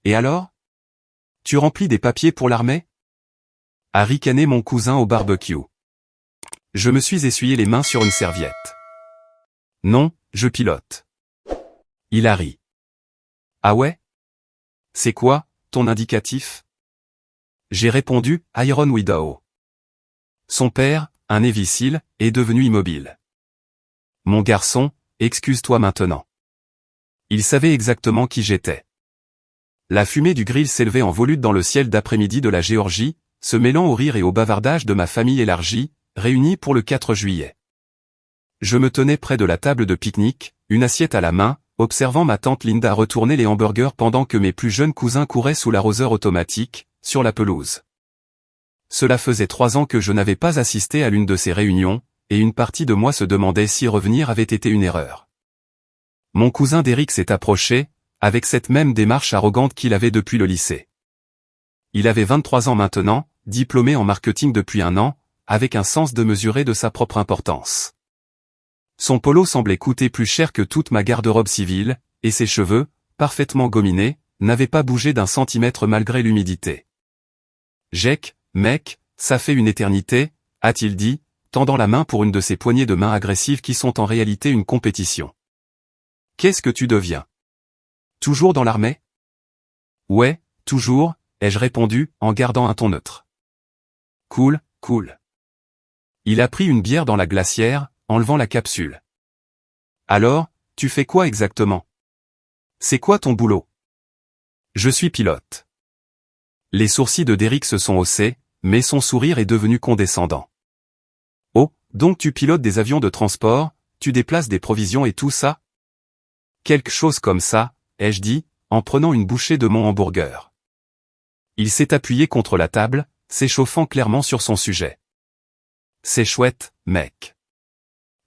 Et alors? Tu remplis des papiers pour l'armée? A ricané mon cousin au barbecue. Je me suis essuyé les mains sur une serviette. Non, je pilote. Il a ri. Ah ouais? C'est quoi, ton indicatif? J'ai répondu, Iron Widow. Son père, un Navy SEAL, est devenu immobile. Mon garçon, excuse-toi maintenant. Il savait exactement qui j'étais. La fumée du grill s'élevait en volute dans le ciel d'après-midi de la Géorgie, se mêlant au rire et au bavardage de ma famille élargie, réunie pour le 4 juillet. Je me tenais près de la table de pique-nique, une assiette à la main, observant ma tante Linda retourner les hamburgers pendant que mes plus jeunes cousins couraient sous l'arroseur automatique, sur la pelouse. Cela faisait 3 ans que je n'avais pas assisté à l'une de ces réunions, et une partie de moi se demandait si revenir avait été une erreur. Mon cousin Derrick s'est approché, avec cette même démarche arrogante qu'il avait depuis le lycée. Il avait 23 ans maintenant, diplômé en marketing depuis 1 an, avec un sens de mesurer de sa propre importance. Son polo semblait coûter plus cher que toute ma garde-robe civile, et ses cheveux, parfaitement gominés, n'avaient pas bougé d'1 centimètre malgré l'humidité. « Jake, mec, ça fait une éternité », a-t-il dit, tendant la main pour une de ces poignées de main agressives qui sont en réalité une compétition. « Qu'est-ce que tu deviens? Toujours dans l'armée? » Ouais, toujours, ai-je répondu, en gardant un ton neutre. Cool, cool. Il a pris une bière dans la glacière, enlevant la capsule. Alors, tu fais quoi exactement? C'est quoi ton boulot? Je suis pilote. Les sourcils de Derrick se sont haussés, mais son sourire est devenu condescendant. Oh, donc tu pilotes des avions de transport, tu déplaces des provisions et tout ça? Quelque chose comme ça, ai-je dit, en prenant une bouchée de mon hamburger. Il s'est appuyé contre la table, s'échauffant clairement sur son sujet. C'est chouette, mec.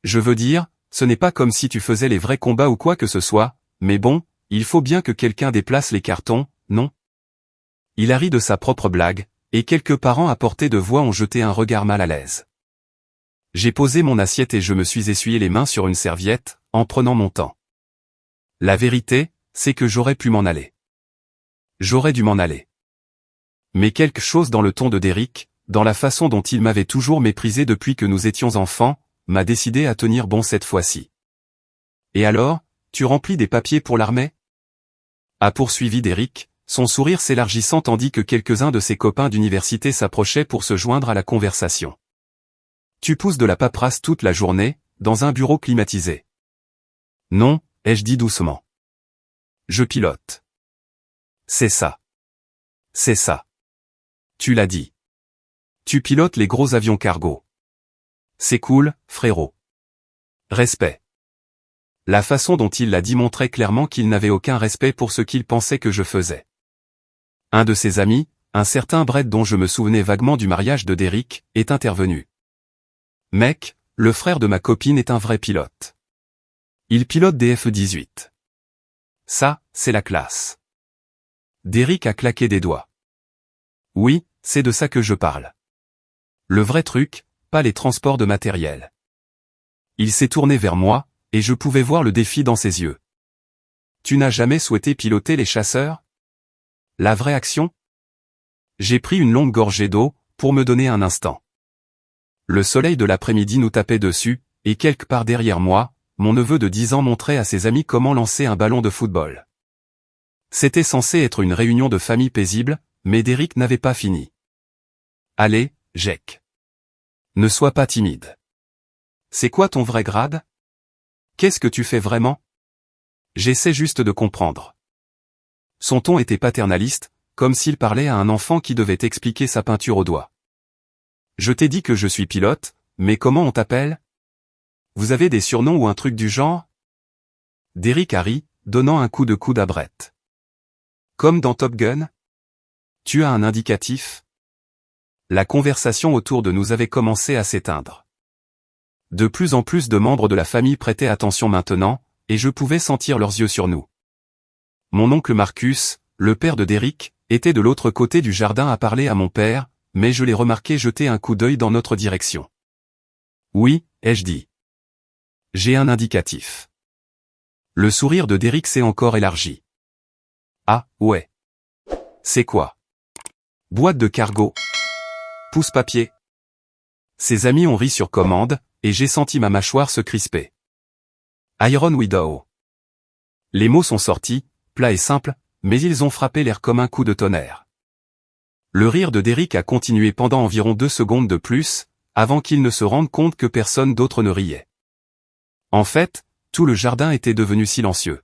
Je veux dire, ce n'est pas comme si tu faisais les vrais combats ou quoi que ce soit, mais bon, il faut bien que quelqu'un déplace les cartons, non? Il a ri de sa propre blague, et quelques parents à portée de voix ont jeté un regard mal à l'aise. J'ai posé mon assiette et je me suis essuyé les mains sur une serviette, en prenant mon temps. La vérité, c'est que j'aurais pu m'en aller. J'aurais dû m'en aller. Mais quelque chose dans le ton de Derrick, dans la façon dont il m'avait toujours méprisé depuis que nous étions enfants, m'a décidé à tenir bon cette fois-ci. Et alors, tu remplis des papiers pour l'armée? A poursuivi Derrick, son sourire s'élargissant tandis que quelques-uns de ses copains d'université s'approchaient pour se joindre à la conversation. Tu pousses de la paperasse toute la journée, dans un bureau climatisé. Non, ai-je dit doucement. Je pilote. C'est ça. C'est ça. Tu l'as dit. Tu pilotes les gros avions cargo. C'est cool, frérot. Respect. La façon dont il l'a dit montrait clairement qu'il n'avait aucun respect pour ce qu'il pensait que je faisais. Un de ses amis, un certain Brett dont je me souvenais vaguement du mariage de Derrick, est intervenu. Mec, le frère de ma copine est un vrai pilote. Il pilote des F-18. Ça, c'est la classe. Derrick a claqué des doigts. Oui, c'est de ça que je parle. Le vrai truc, pas les transports de matériel. Il s'est tourné vers moi, et je pouvais voir le défi dans ses yeux. Tu n'as jamais souhaité piloter les chasseurs? La vraie action? J'ai pris une longue gorgée d'eau, pour me donner un instant. Le soleil de l'après-midi nous tapait dessus, et quelque part derrière moi, mon neveu de 10 ans montrait à ses amis comment lancer un ballon de football. C'était censé être une réunion de famille paisible, mais Derrick n'avait pas fini. Allez, Jake. Ne sois pas timide. C'est quoi ton vrai grade? Qu'est-ce que tu fais vraiment? J'essaie juste de comprendre. Son ton était paternaliste, comme s'il parlait à un enfant qui devait expliquer sa peinture au doigt. Je t'ai dit que je suis pilote, mais comment on t'appelle? Vous avez des surnoms ou un truc du genre? Derrick a ri, donnant un coup de coude à Brett. Comme dans Top Gun? Tu as un indicatif? La conversation autour de nous avait commencé à s'éteindre. De plus en plus de membres de la famille prêtaient attention maintenant, et je pouvais sentir leurs yeux sur nous. Mon oncle Marcus, le père de Derrick, était de l'autre côté du jardin à parler à mon père, mais je l'ai remarqué jeter un coup d'œil dans notre direction. Oui, ai-je dit. J'ai un indicatif. Le sourire de Derrick s'est encore élargi. Ah, ouais. C'est quoi? Boîte de cargo. Pousse-papier. Ses amis ont ri sur commande, et j'ai senti ma mâchoire se crisper. Iron Widow. Les mots sont sortis, plats et simples, mais ils ont frappé l'air comme un coup de tonnerre. Le rire de Derrick a continué pendant environ 2 secondes de plus, avant qu'il ne se rende compte que personne d'autre ne riait. En fait, tout le jardin était devenu silencieux.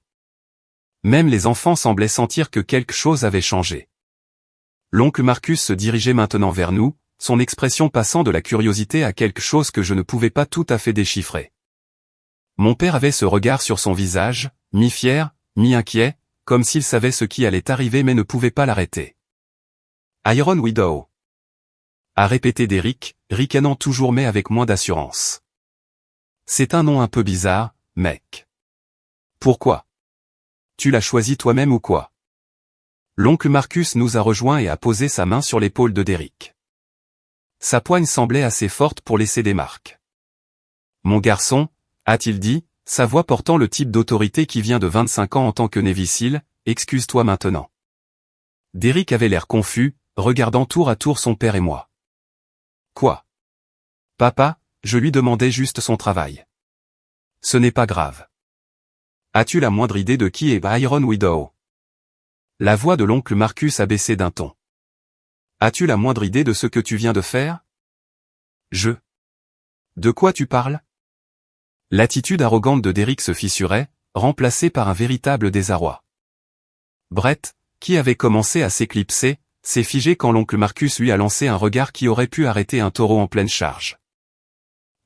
Même les enfants semblaient sentir que quelque chose avait changé. L'oncle Marcus se dirigeait maintenant vers nous, son expression passant de la curiosité à quelque chose que je ne pouvais pas tout à fait déchiffrer. Mon père avait ce regard sur son visage, mi-fier, mi-inquiet, comme s'il savait ce qui allait arriver mais ne pouvait pas l'arrêter. Iron Widow. A répété Derrick, ricanant toujours mais avec moins d'assurance. C'est un nom un peu bizarre, mec. Pourquoi? Tu l'as choisi toi-même ou quoi? L'oncle Marcus nous a rejoints et a posé sa main sur l'épaule de Derrick. Sa poigne semblait assez forte pour laisser des marques. Mon garçon, a-t-il dit, sa voix portant le type d'autorité qui vient de 25 ans en tant que Navy SEAL, excuse-toi maintenant. Derrick avait l'air confus, regardant tour à tour son père et moi. Quoi? Papa, je lui demandais juste son travail. Ce n'est pas grave. As-tu la moindre idée de qui est Iron Widow? La voix de l'oncle Marcus a baissé d'un ton. As-tu la moindre idée de ce que tu viens de faire? De quoi tu parles? L'attitude arrogante de Derrick se fissurait, remplacée par un véritable désarroi. Brett, qui avait commencé à s'éclipser, s'est figé quand l'oncle Marcus lui a lancé un regard qui aurait pu arrêter un taureau en pleine charge.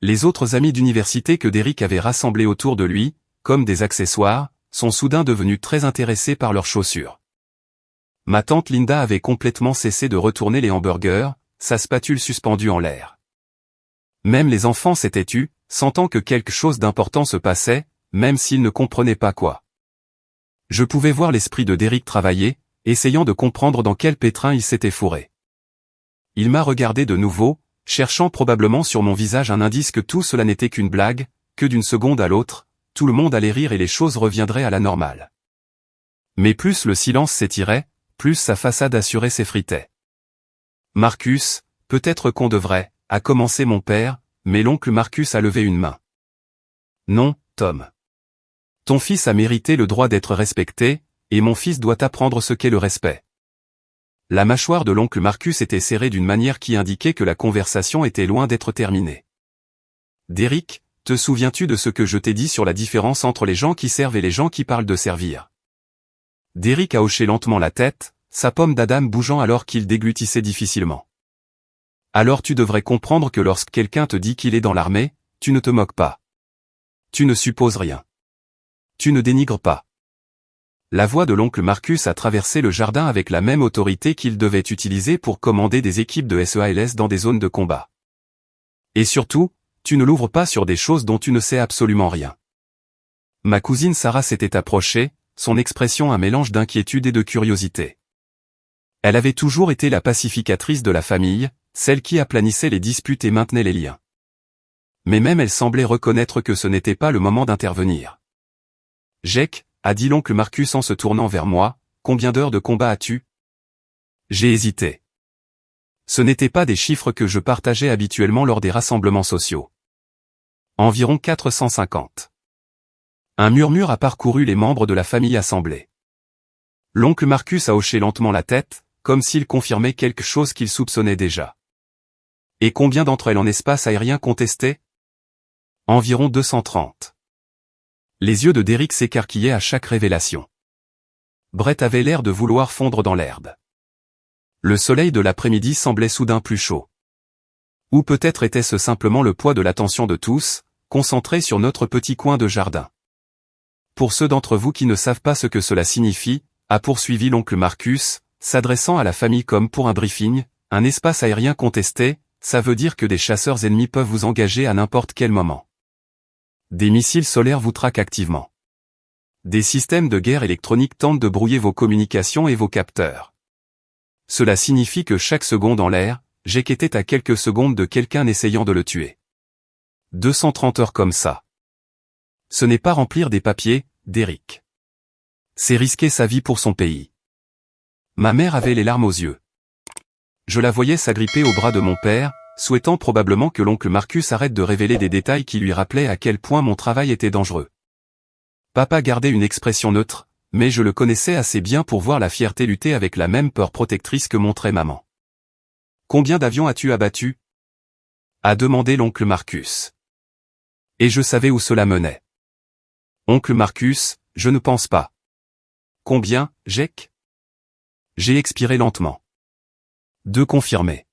Les autres amis d'université que Derrick avait rassemblés autour de lui, comme des accessoires, sont soudain devenus très intéressés par leurs chaussures. Ma tante Linda avait complètement cessé de retourner les hamburgers, sa spatule suspendue en l'air. Même les enfants s'étaient tus, sentant que quelque chose d'important se passait, même s'ils ne comprenaient pas quoi. Je pouvais voir l'esprit de Derrick travailler, essayant de comprendre dans quel pétrin il s'était fourré. Il m'a regardé de nouveau, cherchant probablement sur mon visage un indice que tout cela n'était qu'une blague, que d'une seconde à l'autre, tout le monde allait rire et les choses reviendraient à la normale. Mais plus le silence s'étirait, plus sa façade assurée s'effritait. Marcus, peut-être qu'on devrait, a commencé mon père, mais l'oncle Marcus a levé une main. Non, Tom. Ton fils a mérité le droit d'être respecté, et mon fils doit apprendre ce qu'est le respect. La mâchoire de l'oncle Marcus était serrée d'une manière qui indiquait que la conversation était loin d'être terminée. Derrick, te souviens-tu de ce que je t'ai dit sur la différence entre les gens qui servent et les gens qui parlent de servir? Derrick a hoché lentement la tête, sa pomme d'Adam bougeant alors qu'il déglutissait difficilement. Alors tu devrais comprendre que lorsque quelqu'un te dit qu'il est dans l'armée, tu ne te moques pas. Tu ne supposes rien. Tu ne dénigres pas. La voix de l'oncle Marcus a traversé le jardin avec la même autorité qu'il devait utiliser pour commander des équipes de SEALS dans des zones de combat. Et surtout, tu ne l'ouvres pas sur des choses dont tu ne sais absolument rien. Ma cousine Sarah s'était approchée, son expression un mélange d'inquiétude et de curiosité. Elle avait toujours été la pacificatrice de la famille, celle qui aplanissait les disputes et maintenait les liens. Mais même elle semblait reconnaître que ce n'était pas le moment d'intervenir. Jake, a dit l'oncle Marcus en se tournant vers moi, combien d'heures de combat as-tu? J'ai hésité. Ce n'étaient pas des chiffres que je partageais habituellement lors des rassemblements sociaux. Environ 450. Un murmure a parcouru les membres de la famille assemblée. L'oncle Marcus a hoché lentement la tête, comme s'il confirmait quelque chose qu'il soupçonnait déjà. Et combien d'entre elles en espace aérien contesté? Environ 230. Les yeux de Derrick s'écarquillaient à chaque révélation. Brett avait l'air de vouloir fondre dans l'herbe. Le soleil de l'après-midi semblait soudain plus chaud. Ou peut-être était-ce simplement le poids de l'attention de tous, concentré sur notre petit coin de jardin. Pour ceux d'entre vous qui ne savent pas ce que cela signifie, a poursuivi l'oncle Marcus, s'adressant à la famille comme pour un briefing, un espace aérien contesté, ça veut dire que des chasseurs ennemis peuvent vous engager à n'importe quel moment. Des missiles solaires vous traquent activement. Des systèmes de guerre électronique tentent de brouiller vos communications et vos capteurs. Cela signifie que chaque seconde en l'air, Jake était à quelques secondes de quelqu'un essayant de le tuer. 230 heures comme ça. Ce n'est pas remplir des papiers, Derrick. C'est risquer sa vie pour son pays. Ma mère avait les larmes aux yeux. Je la voyais s'agripper au bras de mon père, souhaitant probablement que l'oncle Marcus arrête de révéler des détails qui lui rappelaient à quel point mon travail était dangereux. Papa gardait une expression neutre, mais je le connaissais assez bien pour voir la fierté lutter avec la même peur protectrice que montrait maman. « Combien d'avions as-tu abattus » a demandé l'oncle Marcus. Et je savais où cela menait. Oncle Marcus, je ne pense pas. Combien, Jake ? J'ai expiré lentement. 2 confirmés.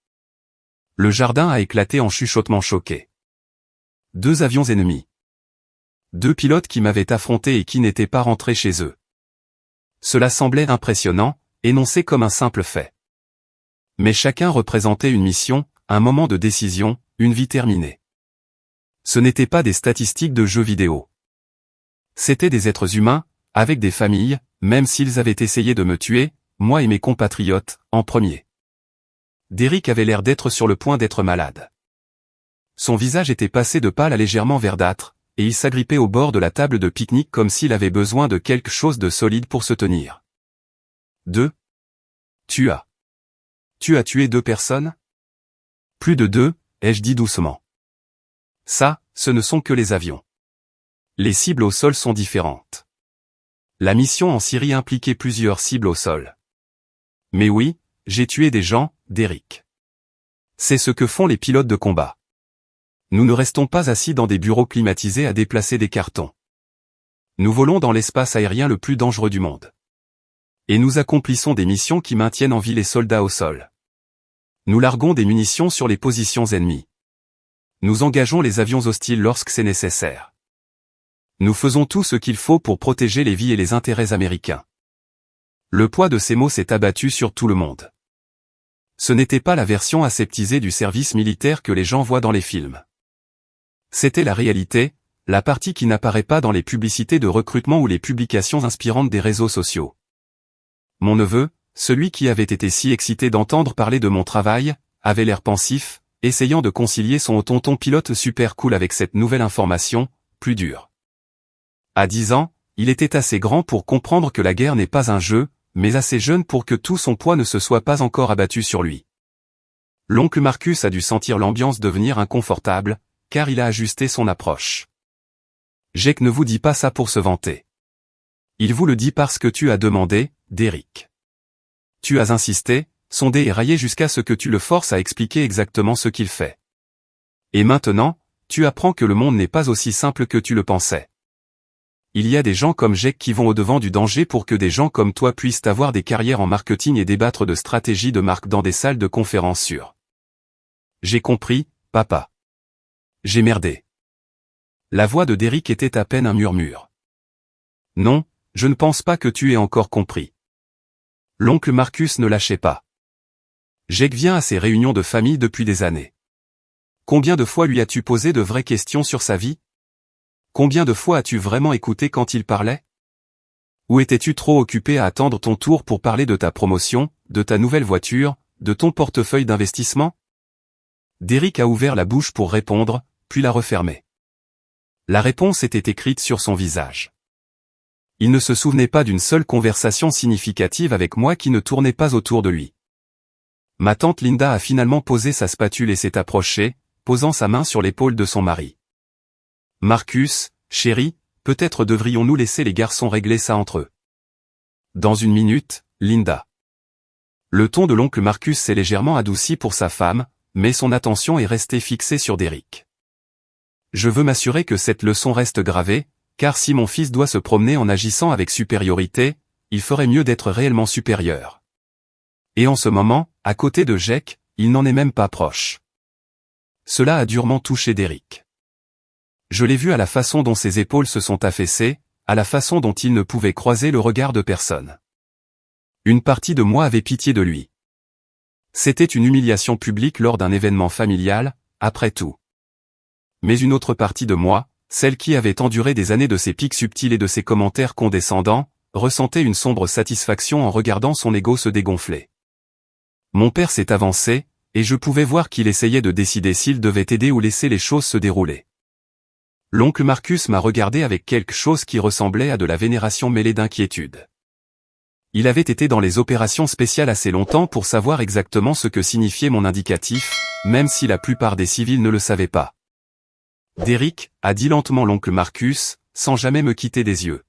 Le jardin a éclaté en chuchotements choqués. 2 avions ennemis. 2 pilotes qui m'avaient affronté et qui n'étaient pas rentrés chez eux. Cela semblait impressionnant, énoncé comme un simple fait. Mais chacun représentait une mission, un moment de décision, une vie terminée. Ce n'étaient pas des statistiques de jeux vidéo. C'étaient des êtres humains, avec des familles, même s'ils avaient essayé de me tuer, moi et mes compatriotes, en premier. Derrick avait l'air d'être sur le point d'être malade. Son visage était passé de pâle à légèrement verdâtre, et il s'agrippait au bord de la table de pique-nique comme s'il avait besoin de quelque chose de solide pour se tenir. 2. Tu as tué 2 personnes ? Plus de 2, ai-je dit doucement. Ça, ce ne sont que les avions. Les cibles au sol sont différentes. La mission en Syrie impliquait plusieurs cibles au sol. Mais oui, j'ai tué des gens, Derrick. C'est ce que font les pilotes de combat. Nous ne restons pas assis dans des bureaux climatisés à déplacer des cartons. Nous volons dans l'espace aérien le plus dangereux du monde. Et nous accomplissons des missions qui maintiennent en vie les soldats au sol. Nous larguons des munitions sur les positions ennemies. Nous engageons les avions hostiles lorsque c'est nécessaire. Nous faisons tout ce qu'il faut pour protéger les vies et les intérêts américains. Le poids de ces mots s'est abattu sur tout le monde. Ce n'était pas la version aseptisée du service militaire que les gens voient dans les films. C'était la réalité, la partie qui n'apparaît pas dans les publicités de recrutement ou les publications inspirantes des réseaux sociaux. Mon neveu, celui qui avait été si excité d'entendre parler de mon travail, avait l'air pensif, essayant de concilier son tonton pilote super cool avec cette nouvelle information, plus dure. À 10 ans, il était assez grand pour comprendre que la guerre n'est pas un jeu, mais assez jeune pour que tout son poids ne se soit pas encore abattu sur lui. L'oncle Marcus a dû sentir l'ambiance devenir inconfortable, car il a ajusté son approche. Jake ne vous dit pas ça pour se vanter. Il vous le dit parce que tu as demandé, Derrick. Tu as insisté, sondé et raillé jusqu'à ce que tu le forces à expliquer exactement ce qu'il fait. Et maintenant, tu apprends que le monde n'est pas aussi simple que tu le pensais. Il y a des gens comme Jake qui vont au-devant du danger pour que des gens comme toi puissent avoir des carrières en marketing et débattre de stratégies de marque dans des salles de conférences sûres. J'ai compris, papa. J'ai merdé. La voix de Derrick était à peine un murmure. Non, je ne pense pas que tu aies encore compris. L'oncle Marcus ne lâchait pas. Jake vient à ces réunions de famille depuis des années. Combien de fois lui as-tu posé de vraies questions sur sa vie ? Combien de fois as-tu vraiment écouté quand il parlait ? Ou étais-tu trop occupé à attendre ton tour pour parler de ta promotion, de ta nouvelle voiture, de ton portefeuille d'investissement ? Derrick a ouvert la bouche pour répondre, puis l'a refermée. La réponse était écrite sur son visage. Il ne se souvenait pas d'une seule conversation significative avec moi qui ne tournait pas autour de lui. Ma tante Linda a finalement posé sa spatule et s'est approchée, posant sa main sur l'épaule de son mari. Marcus, chéri, peut-être devrions-nous laisser les garçons régler ça entre eux. Dans une minute, Linda. Le ton de l'oncle Marcus s'est légèrement adouci pour sa femme, mais son attention est restée fixée sur Derrick. Je veux m'assurer que cette leçon reste gravée, car si mon fils doit se promener en agissant avec supériorité, il ferait mieux d'être réellement supérieur. Et en ce moment, à côté de Jake, il n'en est même pas proche. Cela a durement touché Derrick. Je l'ai vu à la façon dont ses épaules se sont affaissées, à la façon dont il ne pouvait croiser le regard de personne. Une partie de moi avait pitié de lui. C'était une humiliation publique lors d'un événement familial, après tout. Mais une autre partie de moi, celle qui avait enduré des années de ses pics subtils et de ses commentaires condescendants, ressentait une sombre satisfaction en regardant son ego se dégonfler. Mon père s'est avancé, et je pouvais voir qu'il essayait de décider s'il devait aider ou laisser les choses se dérouler. L'oncle Marcus m'a regardé avec quelque chose qui ressemblait à de la vénération mêlée d'inquiétude. Il avait été dans les opérations spéciales assez longtemps pour savoir exactement ce que signifiait mon indicatif, même si la plupart des civils ne le savaient pas. Derrick, a dit lentement l'oncle Marcus, sans jamais me quitter des yeux.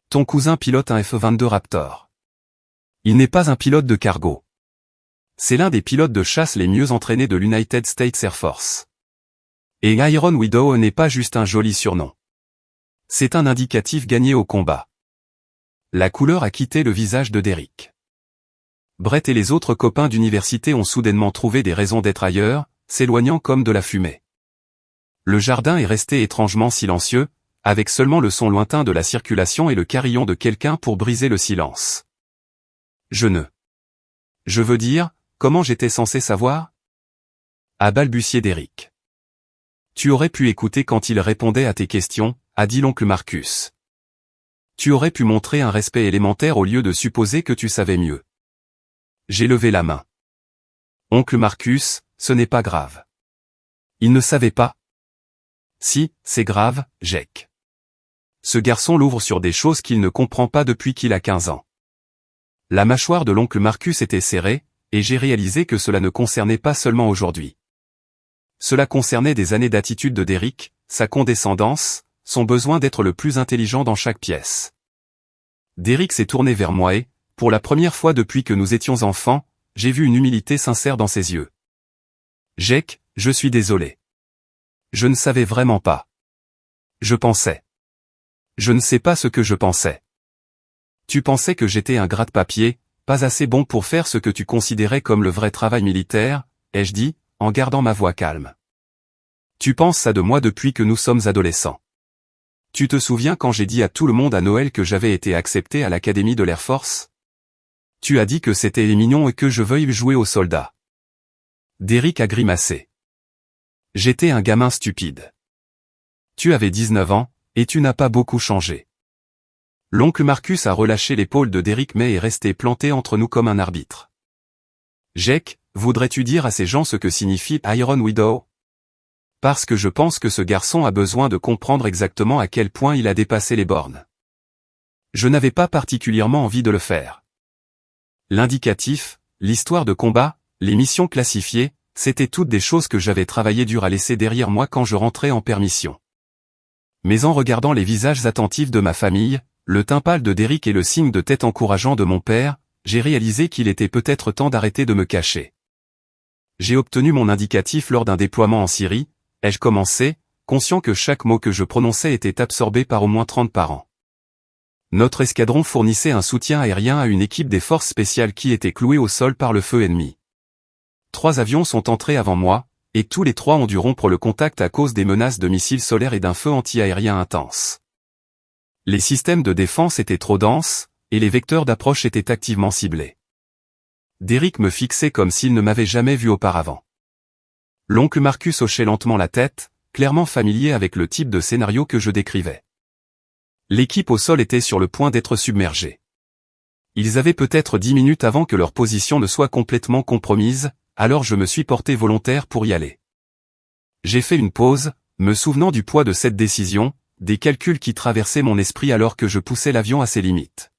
Ton cousin pilote un F-22 Raptor. Il n'est pas un pilote de cargo. C'est l'un des pilotes de chasse les mieux entraînés de l'United States Air Force. Et Iron Widow n'est pas juste un joli surnom. C'est un indicatif gagné au combat. La couleur a quitté le visage de Derrick. Brett et les autres copains d'université ont soudainement trouvé des raisons d'être ailleurs, s'éloignant comme de la fumée. Le jardin est resté étrangement silencieux, avec seulement le son lointain de la circulation et le carillon de quelqu'un pour briser le silence. Je veux dire, comment j'étais censé savoir? A balbutié Derrick. Tu aurais pu écouter quand il répondait à tes questions, a dit l'oncle Marcus. Tu aurais pu montrer un respect élémentaire au lieu de supposer que tu savais mieux. J'ai levé la main. Oncle Marcus, ce n'est pas grave. Il ne savait pas. Si, c'est grave, Jake. Ce garçon l'ouvre sur des choses qu'il ne comprend pas depuis qu'il a 15 ans. La mâchoire de l'oncle Marcus était serrée, et j'ai réalisé que cela ne concernait pas seulement aujourd'hui. Cela concernait des années d'attitude de Derrick, sa condescendance, son besoin d'être le plus intelligent dans chaque pièce. Derrick s'est tourné vers moi et, pour la première fois depuis que nous étions enfants, j'ai vu une humilité sincère dans ses yeux. Jake, je suis désolé. Je ne savais vraiment pas. Je pensais. Je ne sais pas ce que je pensais. Tu pensais que j'étais un gratte-papier, pas assez bon pour faire ce que tu considérais comme le vrai travail militaire, ai-je dit, en gardant ma voix calme. Tu penses ça de moi depuis que nous sommes adolescents. Tu te souviens quand j'ai dit à tout le monde à Noël que j'avais été accepté à l'Académie de l'Air Force? Tu as dit que c'était mignon et que je veuille jouer aux soldats. Derrick a grimacé. J'étais un gamin stupide. Tu avais 19 ans, et tu n'as pas beaucoup changé. L'oncle Marcus a relâché l'épaule de Derrick mais est resté planté entre nous comme un arbitre. Jake, voudrais-tu dire à ces gens ce que signifie Iron Widow? Parce que je pense que ce garçon a besoin de comprendre exactement à quel point il a dépassé les bornes. Je n'avais pas particulièrement envie de le faire. L'indicatif, l'histoire de combat, les missions classifiées, c'étaient toutes des choses que j'avais travaillé dur à laisser derrière moi quand je rentrais en permission. Mais en regardant les visages attentifs de ma famille, le teint pâle de Derrick et le signe de tête encourageant de mon père, j'ai réalisé qu'il était peut-être temps d'arrêter de me cacher. J'ai obtenu mon indicatif lors d'un déploiement en Syrie, ai-je commencé, conscient que chaque mot que je prononçais était absorbé par au moins 30 par an. Notre escadron fournissait un soutien aérien à une équipe des forces spéciales qui était clouée au sol par le feu ennemi. 3 avions sont entrés avant moi, et tous les 3 ont dû rompre le contact à cause des menaces de missiles solaires et d'un feu anti-aérien intense. Les systèmes de défense étaient trop denses, et les vecteurs d'approche étaient activement ciblés. Derrick me fixait comme s'il ne m'avait jamais vu auparavant. L'oncle Marcus hochait lentement la tête, clairement familier avec le type de scénario que je décrivais. L'équipe au sol était sur le point d'être submergée. Ils avaient peut-être 10 minutes avant que leur position ne soit complètement compromise, alors je me suis porté volontaire pour y aller. J'ai fait une pause, me souvenant du poids de cette décision, des calculs qui traversaient mon esprit alors que je poussais l'avion à ses limites.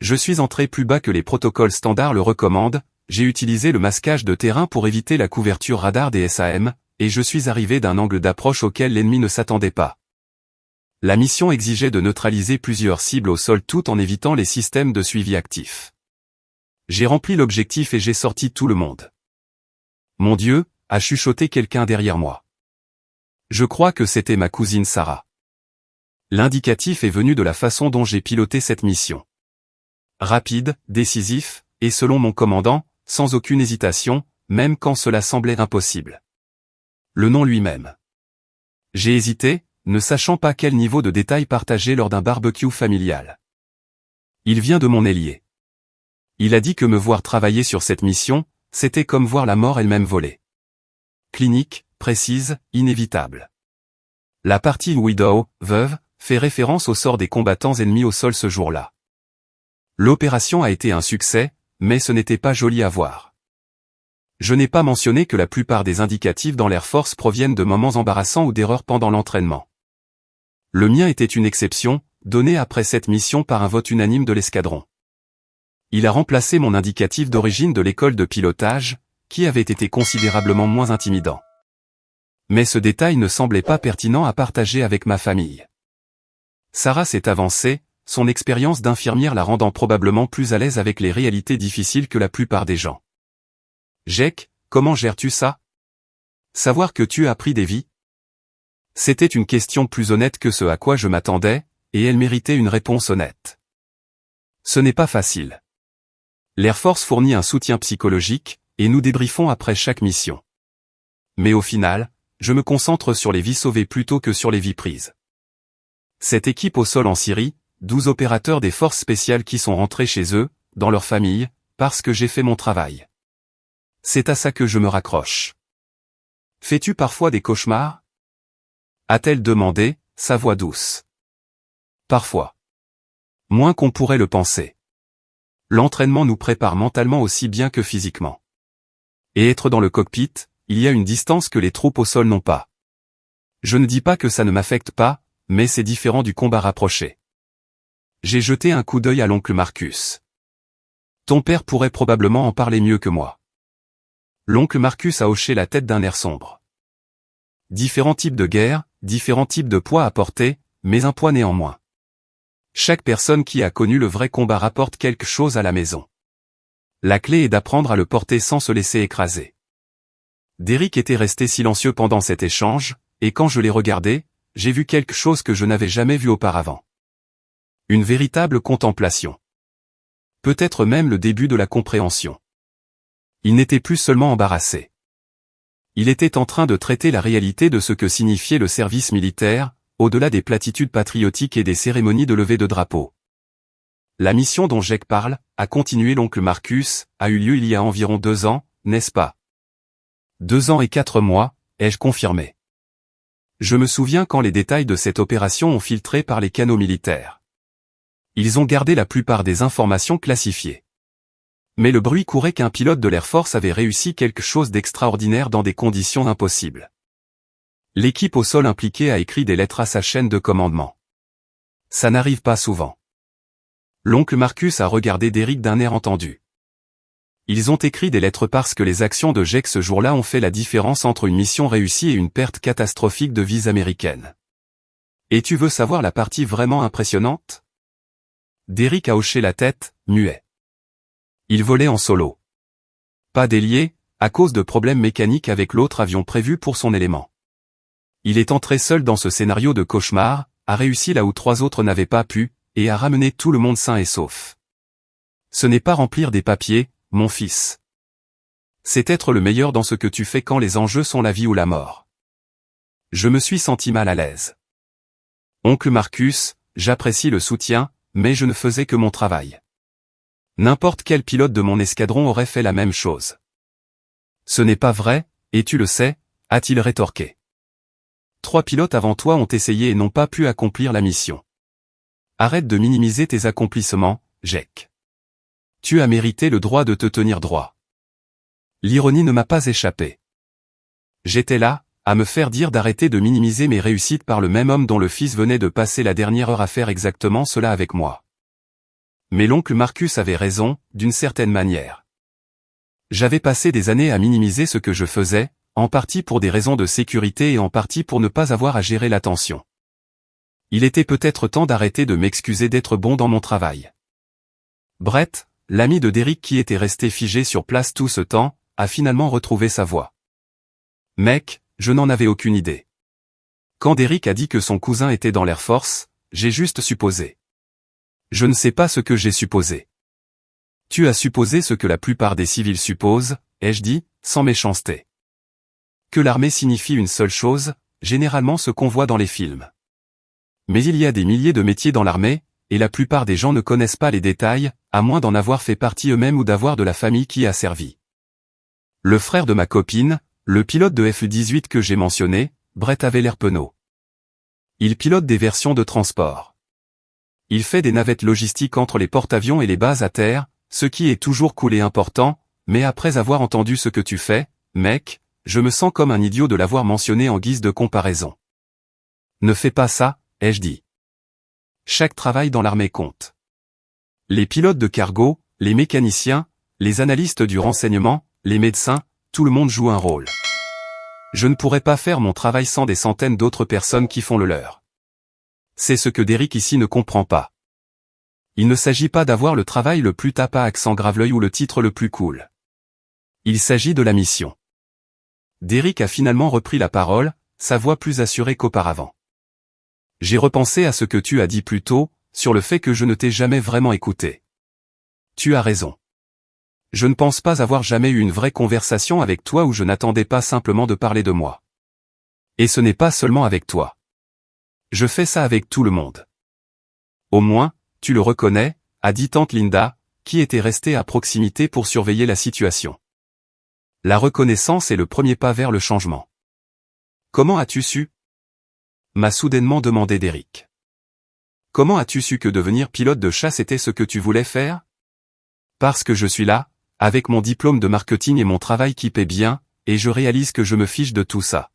Je suis entré plus bas que les protocoles standards le recommandent, j'ai utilisé le masquage de terrain pour éviter la couverture radar des SAM, et je suis arrivé d'un angle d'approche auquel l'ennemi ne s'attendait pas. La mission exigeait de neutraliser plusieurs cibles au sol tout en évitant les systèmes de suivi actifs. J'ai rempli l'objectif et j'ai sorti tout le monde. Mon Dieu, a chuchoté quelqu'un derrière moi. Je crois que c'était ma cousine Sarah. L'indicatif est venu de la façon dont j'ai piloté cette mission. Rapide, décisif, et selon mon commandant, sans aucune hésitation, même quand cela semblait impossible. Le nom lui-même. J'ai hésité, ne sachant pas quel niveau de détail partager lors d'un barbecue familial. Il vient de mon ailier. Il a dit que me voir travailler sur cette mission, c'était comme voir la mort elle-même voler. Clinique, précise, inévitable. La partie Widow, veuve, fait référence au sort des combattants ennemis au sol ce jour-là. L'opération a été un succès, mais ce n'était pas joli à voir. Je n'ai pas mentionné que la plupart des indicatifs dans l'Air Force proviennent de moments embarrassants ou d'erreurs pendant l'entraînement. Le mien était une exception, donnée après cette mission par un vote unanime de l'escadron. Il a remplacé mon indicatif d'origine de l'école de pilotage, qui avait été considérablement moins intimidant. Mais ce détail ne semblait pas pertinent à partager avec ma famille. Sarah s'est avancée, son expérience d'infirmière la rendant probablement plus à l'aise avec les réalités difficiles que la plupart des gens. Jake, comment gères-tu ça? Savoir que tu as pris des vies? C'était une question plus honnête que ce à quoi je m'attendais, et elle méritait une réponse honnête. Ce n'est pas facile. L'Air Force fournit un soutien psychologique, et nous débriefons après chaque mission. Mais au final, je me concentre sur les vies sauvées plutôt que sur les vies prises. Cette équipe au sol en Syrie, 12 opérateurs des forces spéciales qui sont rentrés chez eux, dans leur famille, parce que j'ai fait mon travail. C'est à ça que je me raccroche. Fais-tu parfois des cauchemars? A-t-elle demandé, sa voix douce. Parfois. Moins qu'on pourrait le penser. L'entraînement nous prépare mentalement aussi bien que physiquement. Et être dans le cockpit, il y a une distance que les troupes au sol n'ont pas. Je ne dis pas que ça ne m'affecte pas, mais c'est différent du combat rapproché. J'ai jeté un coup d'œil à l'oncle Marcus. Ton père pourrait probablement en parler mieux que moi. L'oncle Marcus a hoché la tête d'un air sombre. Différents types de guerre, différents types de poids à porter, mais un poids néanmoins. Chaque personne qui a connu le vrai combat rapporte quelque chose à la maison. La clé est d'apprendre à le porter sans se laisser écraser. Derrick était resté silencieux pendant cet échange, et quand je l'ai regardé, j'ai vu quelque chose que je n'avais jamais vu auparavant. Une véritable contemplation. Peut-être même le début de la compréhension. Il n'était plus seulement embarrassé. Il était en train de traiter la réalité de ce que signifiait le service militaire, au-delà des platitudes patriotiques et des cérémonies de levée de drapeau. La mission dont Jake parle, a continué l'oncle Marcus, a eu lieu il y a environ 2 ans, n'est-ce pas? 2 ans et 4 mois, ai-je confirmé. Je me souviens quand les détails de cette opération ont filtré par les canaux militaires. Ils ont gardé la plupart des informations classifiées. Mais le bruit courait qu'un pilote de l'Air Force avait réussi quelque chose d'extraordinaire dans des conditions impossibles. L'équipe au sol impliquée a écrit des lettres à sa chaîne de commandement. Ça n'arrive pas souvent. L'oncle Marcus a regardé Derrick d'un air entendu. Ils ont écrit des lettres parce que les actions de Jake ce jour-là ont fait la différence entre une mission réussie et une perte catastrophique de vies américaines. Et tu veux savoir la partie vraiment impressionnante? Derrick a hoché la tête, muet. Il volait en solo. Pas délié, à cause de problèmes mécaniques avec l'autre avion prévu pour son élément. Il est entré seul dans ce scénario de cauchemar, a réussi là où 3 autres n'avaient pas pu, et a ramené tout le monde sain et sauf. Ce n'est pas remplir des papiers, mon fils. C'est être le meilleur dans ce que tu fais quand les enjeux sont la vie ou la mort. Je me suis senti mal à l'aise. Oncle Marcus, j'apprécie le soutien, mais je ne faisais que mon travail. N'importe quel pilote de mon escadron aurait fait la même chose. Ce n'est pas vrai, et tu le sais, a-t-il rétorqué. 3 pilotes avant toi ont essayé et n'ont pas pu accomplir la mission. Arrête de minimiser tes accomplissements, Jake. Tu as mérité le droit de te tenir droit. L'ironie ne m'a pas échappé. J'étais là, à me faire dire d'arrêter de minimiser mes réussites par le même homme dont le fils venait de passer la dernière heure à faire exactement cela avec moi. Mais l'oncle Marcus avait raison, d'une certaine manière. J'avais passé des années à minimiser ce que je faisais, en partie pour des raisons de sécurité et en partie pour ne pas avoir à gérer l'attention. Il était peut-être temps d'arrêter de m'excuser d'être bon dans mon travail. Brett, l'ami de Derrick qui était resté figé sur place tout ce temps, a finalement retrouvé sa voix. Mec, je n'en avais aucune idée. Quand Derrick a dit que son cousin était dans l'Air Force, j'ai juste supposé. Je ne sais pas ce que j'ai supposé. Tu as supposé ce que la plupart des civils supposent, ai-je dit, sans méchanceté. Que l'armée signifie une seule chose, généralement ce qu'on voit dans les films. Mais il y a des milliers de métiers dans l'armée, et la plupart des gens ne connaissent pas les détails, à moins d'en avoir fait partie eux-mêmes ou d'avoir de la famille qui a servi. Le frère de ma copine, le pilote de F-18 que j'ai mentionné, Brett avait l'air penaud. Il pilote des versions de transport. Il fait des navettes logistiques entre les porte-avions et les bases à terre, ce qui est toujours cool et important, mais après avoir entendu ce que tu fais, mec, je me sens comme un idiot de l'avoir mentionné en guise de comparaison. Ne fais pas ça, ai-je dit. Chaque travail dans l'armée compte. Les pilotes de cargo, les mécaniciens, les analystes du renseignement, les médecins, tout le monde joue un rôle. Je ne pourrais pas faire mon travail sans des centaines d'autres personnes qui font le leur. C'est ce que Derek ici ne comprend pas. Il ne s'agit pas d'avoir le travail le plus tape à accent grave-l'œil ou le titre le plus cool. Il s'agit de la mission. Derek a finalement repris la parole, sa voix plus assurée qu'auparavant. J'ai repensé à ce que tu as dit plus tôt, sur le fait que je ne t'ai jamais vraiment écouté. Tu as raison. Je ne pense pas avoir jamais eu une vraie conversation avec toi où je n'attendais pas simplement de parler de moi. Et ce n'est pas seulement avec toi. Je fais ça avec tout le monde. Au moins, tu le reconnais, a dit tante Linda, qui était restée à proximité pour surveiller la situation. La reconnaissance est le premier pas vers le changement. Comment as-tu su? M'a soudainement demandé Derek. Comment as-tu su que devenir pilote de chasse était ce que tu voulais faire? Parce que je suis là, avec mon diplôme de marketing et mon travail qui paie bien, et je réalise que je me fiche de tout ça.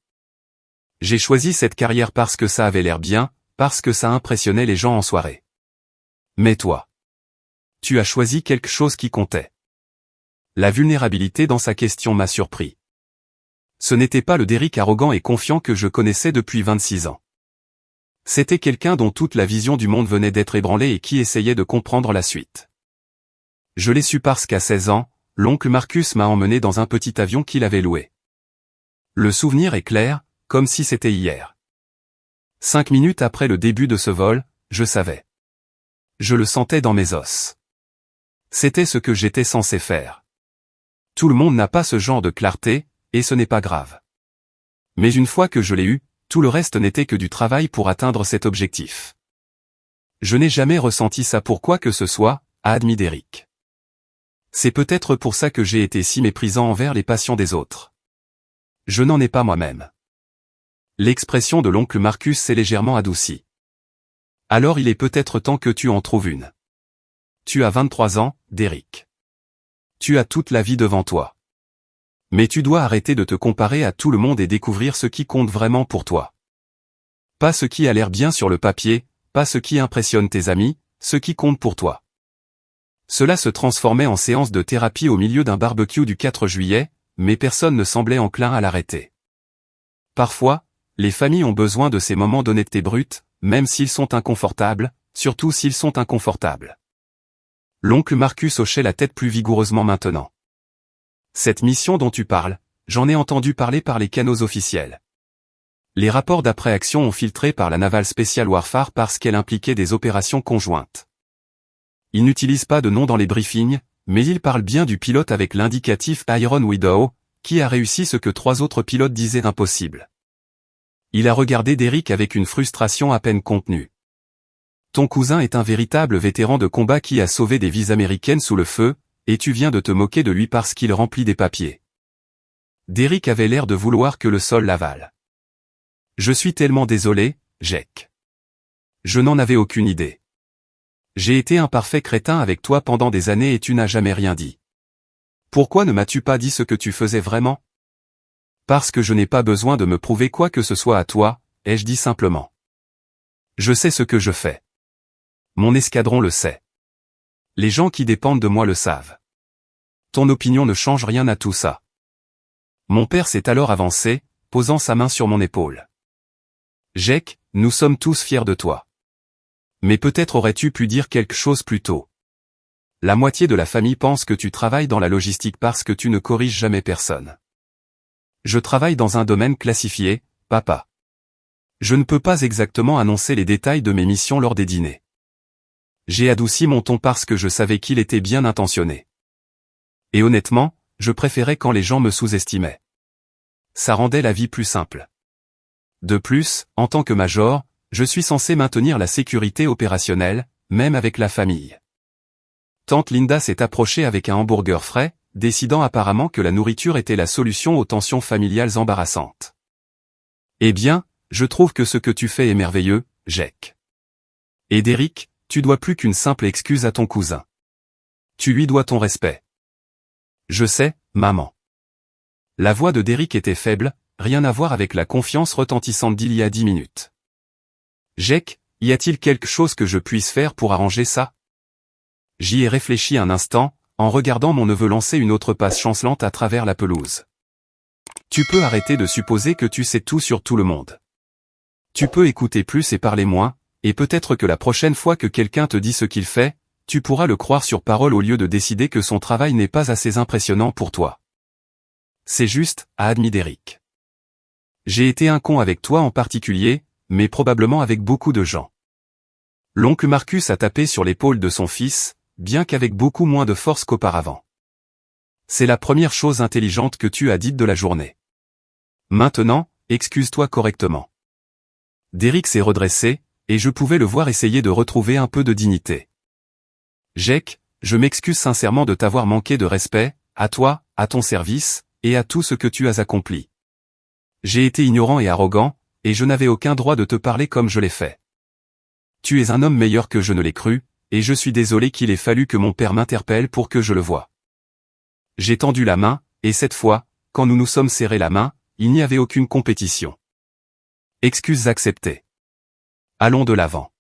J'ai choisi cette carrière parce que ça avait l'air bien, parce que ça impressionnait les gens en soirée. Mais toi, tu as choisi quelque chose qui comptait. La vulnérabilité dans sa question m'a surpris. Ce n'était pas le Derek arrogant et confiant que je connaissais depuis 26 ans. C'était quelqu'un dont toute la vision du monde venait d'être ébranlée et qui essayait de comprendre la suite. Je l'ai su parce qu'à 16 ans, l'oncle Marcus m'a emmené dans un petit avion qu'il avait loué. Le souvenir est clair, comme si c'était hier. 5 minutes après le début de ce vol, je savais. Je le sentais dans mes os. C'était ce que j'étais censé faire. Tout le monde n'a pas ce genre de clarté, et ce n'est pas grave. Mais une fois que je l'ai eu, tout le reste n'était que du travail pour atteindre cet objectif. Je n'ai jamais ressenti ça pour quoi que ce soit, a admis Derek. C'est peut-être pour ça que j'ai été si méprisant envers les passions des autres. Je n'en ai pas moi-même. L'expression de l'oncle Marcus s'est légèrement adoucie. Alors il est peut-être temps que tu en trouves une. Tu as 23 ans, Derek. Tu as toute la vie devant toi. Mais tu dois arrêter de te comparer à tout le monde et découvrir ce qui compte vraiment pour toi. Pas ce qui a l'air bien sur le papier, pas ce qui impressionne tes amis, ce qui compte pour toi. Cela se transformait en séance de thérapie au milieu d'un barbecue du 4 juillet, mais personne ne semblait enclin à l'arrêter. Parfois, les familles ont besoin de ces moments d'honnêteté brute, même s'ils sont inconfortables, surtout s'ils sont inconfortables. L'oncle Marcus hochait la tête plus vigoureusement maintenant. Cette mission dont tu parles, j'en ai entendu parler par les canaux officiels. Les rapports d'après-action ont filtré par la Naval Special Warfare parce qu'elle impliquait des opérations conjointes. Ils n'utilisent pas de nom dans les briefings, mais ils parlent bien du pilote avec l'indicatif Iron Widow, qui a réussi ce que 3 autres pilotes disaient impossible. Il a regardé Derek avec une frustration à peine contenue. Ton cousin est un véritable vétéran de combat qui a sauvé des vies américaines sous le feu, et tu viens de te moquer de lui parce qu'il remplit des papiers. Derek avait l'air de vouloir que le sol l'avale. Je suis tellement désolé, Jack. Je n'en avais aucune idée. J'ai été un parfait crétin avec toi pendant des années et tu n'as jamais rien dit. Pourquoi ne m'as-tu pas dit ce que tu faisais vraiment? Parce que je n'ai pas besoin de me prouver quoi que ce soit à toi, ai-je dit simplement. Je sais ce que je fais. Mon escadron le sait. Les gens qui dépendent de moi le savent. Ton opinion ne change rien à tout ça. Mon père s'est alors avancé, posant sa main sur mon épaule. Jack, nous sommes tous fiers de toi. Mais peut-être aurais-tu pu dire quelque chose plus tôt. La moitié de la famille pense que tu travailles dans la logistique parce que tu ne corriges jamais personne. Je travaille dans un domaine classifié, papa. Je ne peux pas exactement annoncer les détails de mes missions lors des dîners. J'ai adouci mon ton parce que je savais qu'il était bien intentionné. Et honnêtement, je préférais quand les gens me sous-estimaient. Ça rendait la vie plus simple. De plus, en tant que major, je suis censé maintenir la sécurité opérationnelle, même avec la famille. Tante Linda s'est approchée avec un hamburger frais, décidant apparemment que la nourriture était la solution aux tensions familiales embarrassantes. Eh bien, je trouve que ce que tu fais est merveilleux, Jack. Et Derek, tu dois plus qu'une simple excuse à ton cousin. Tu lui dois ton respect. Je sais, maman. La voix de Derek était faible, rien à voir avec la confiance retentissante d'il y a 10 minutes. Jack, y a-t-il quelque chose que je puisse faire pour arranger ça? J'y ai réfléchi un instant, en regardant mon neveu lancer une autre passe chancelante à travers la pelouse. Tu peux arrêter de supposer que tu sais tout sur tout le monde. Tu peux écouter plus et parler moins, et peut-être que la prochaine fois que quelqu'un te dit ce qu'il fait, tu pourras le croire sur parole au lieu de décider que son travail n'est pas assez impressionnant pour toi. C'est juste, a admis Derrick. J'ai été un con avec toi en particulier, mais probablement avec beaucoup de gens. L'oncle Marcus a tapé sur l'épaule de son fils, bien qu'avec beaucoup moins de force qu'auparavant. C'est la première chose intelligente que tu as dite de la journée. Maintenant, excuse-toi correctement. Derrick s'est redressé, et je pouvais le voir essayer de retrouver un peu de dignité. Jake, je m'excuse sincèrement de t'avoir manqué de respect, à toi, à ton service, et à tout ce que tu as accompli. J'ai été ignorant et arrogant, et je n'avais aucun droit de te parler comme je l'ai fait. Tu es un homme meilleur que je ne l'ai cru, et je suis désolé qu'il ait fallu que mon père m'interpelle pour que je le voie. J'ai tendu la main, et cette fois, quand nous nous sommes serrés la main, il n'y avait aucune compétition. Excuses acceptées. Allons de l'avant.